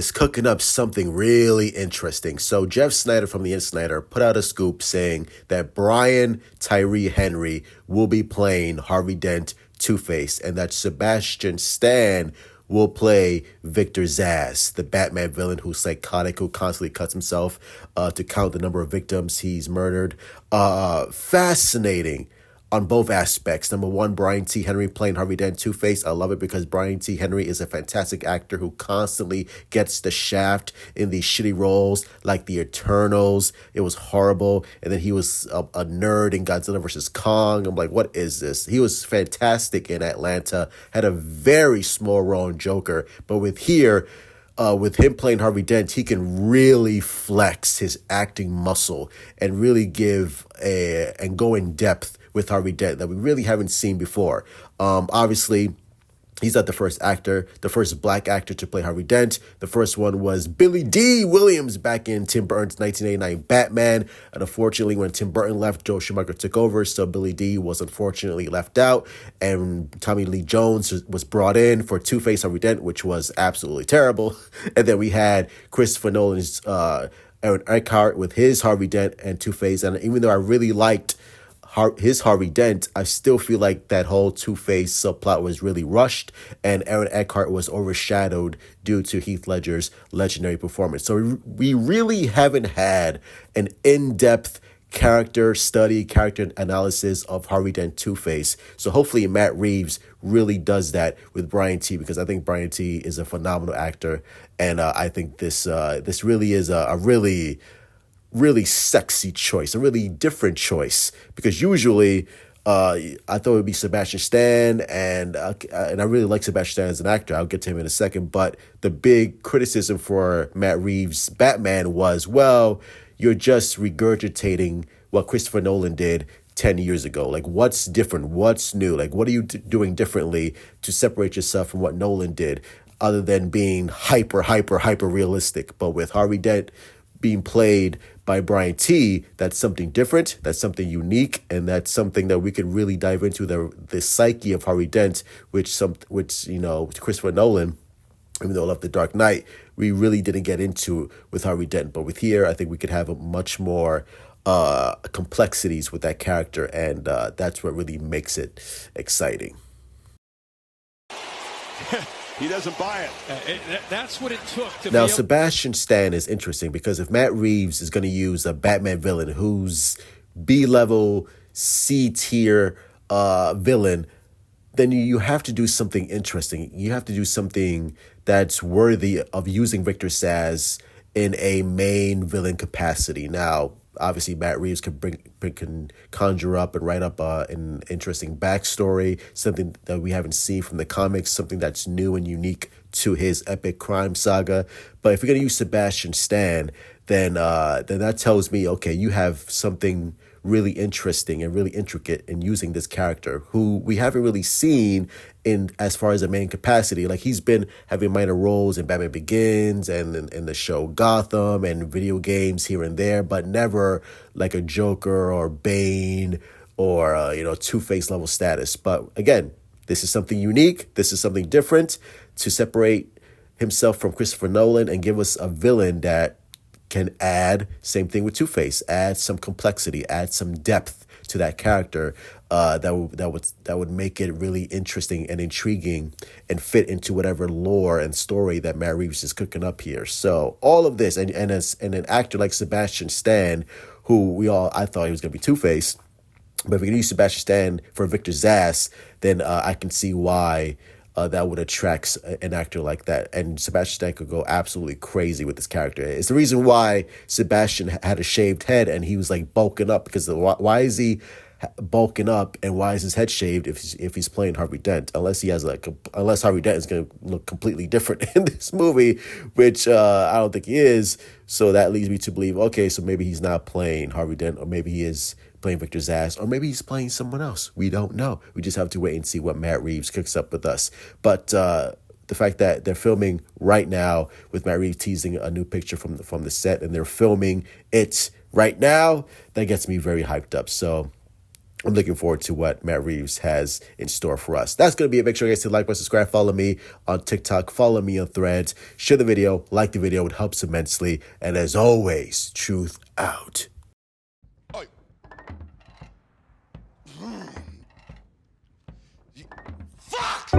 is cooking up something really interesting. So Jeff Snyder from the Insider put out a scoop saying that Brian Tyree Henry will be playing Harvey Dent, Two-Face, and that Sebastian Stan will play Victor Zsasz, the Batman villain who's psychotic, who constantly cuts himself to count the number of victims he's murdered. Fascinating on both aspects. Number one, Brian T. Henry playing Harvey Dent, Two-Face. I love it because Brian T. Henry is a fantastic actor who constantly gets the shaft in these shitty roles like The Eternals. It was horrible. And then he was a nerd in Godzilla vs. Kong. I'm like, what is this? He was fantastic in Atlanta, had a very small role in Joker. But with him playing Harvey Dent, he can really flex his acting muscle and really and go in depth with Harvey Dent that we really haven't seen before. Obviously, he's not the first black actor to play Harvey Dent. The first one was Billy D. Williams back in Tim Burton's 1989 Batman. And unfortunately, when Tim Burton left, Joel Schumacher took over, so Billy D. was unfortunately left out. And Tommy Lee Jones was brought in for Two-Face Harvey Dent, which was absolutely terrible. And then we had Christopher Nolan's Aaron Eckhart with his Harvey Dent and Two-Face. And even though I really liked his Harvey Dent, I still feel like that whole Two-Face subplot was really rushed, and Aaron Eckhart was overshadowed due to Heath Ledger's legendary performance. So we really haven't had an in-depth character study, character analysis of Harvey Dent, Two-Face. So hopefully Matt Reeves really does that with Brian T, because I think Brian T is a phenomenal actor, and I think this really is a really sexy choice, a really different choice, because usually I thought it would be Sebastian Stan, and I really like Sebastian Stan as an actor. I'll get to him in a second, but the big criticism for Matt Reeves' Batman was, well, you're just regurgitating what Christopher Nolan did 10 years ago. Like, what's different? What's new? Like, what are you doing differently to separate yourself from what Nolan did, other than being hyper realistic? But with Harvey Dent being played by Brian T, that's something different, that's something unique, and that's something that we could really dive into the psyche of Harvey Dent, which Christopher Nolan, even though I love The Dark Knight, we really didn't get into with Harvey Dent. But with here, I think we could have a much more complexities with that character, and that's what really makes it exciting. He doesn't buy it. That's what it took to Now, Sebastian Stan is interesting because if Matt Reeves is going to use a Batman villain who's B-level, C-tier villain, then you have to do something interesting. You have to do something that's worthy of using Victor Zsasz in a main villain capacity. Now, obviously, Matt Reeves can conjure up and write up an interesting backstory, something that we haven't seen from the comics, something that's new and unique to his epic crime saga. But if you're going to use Sebastian Stan, then that tells me, okay, you have something really interesting and really intricate in using this character who we haven't really seen in as far as a main capacity. Like, he's been having minor roles in Batman Begins and in the show Gotham and video games here and there, but never like a Joker or Bane or Two-Face level status. But again, this is something unique. This is something different to separate himself from Christopher Nolan and give us a villain that can add, same thing with Two-Face, add some complexity, add some depth to that character that would make it really interesting and intriguing and fit into whatever lore and story that Matt Reeves is cooking up here. So all of this, and an actor like Sebastian Stan, who I thought he was going to be Two-Face, but if we can use Sebastian Stan for Victor Zsasz, then I can see why that would attract an actor like that. And Sebastian Stan could go absolutely crazy with this character. It's the reason why Sebastian had a shaved head and he was like bulking up, because why is he bulking up and why is his head shaved if he's playing Harvey Dent? Unless Harvey Dent is going to look completely different in this movie, which I don't think he is. So that leads me to believe, okay, so maybe he's not playing Harvey Dent, or maybe he is playing Victor Zsasz, or maybe he's playing someone else. We don't know. We just have to wait and see what Matt Reeves cooks up with us. But the fact that they're filming right now with Matt Reeves teasing a new picture from the set, and they're filming it right now, that gets me very hyped up. So I'm looking forward to what Matt Reeves has in store for us. That's going to be it. Make sure you guys hit like, subscribe, follow me on TikTok, follow me on Threads, share the video, like the video. It helps immensely. And as always, truth out. Oi. Fuck!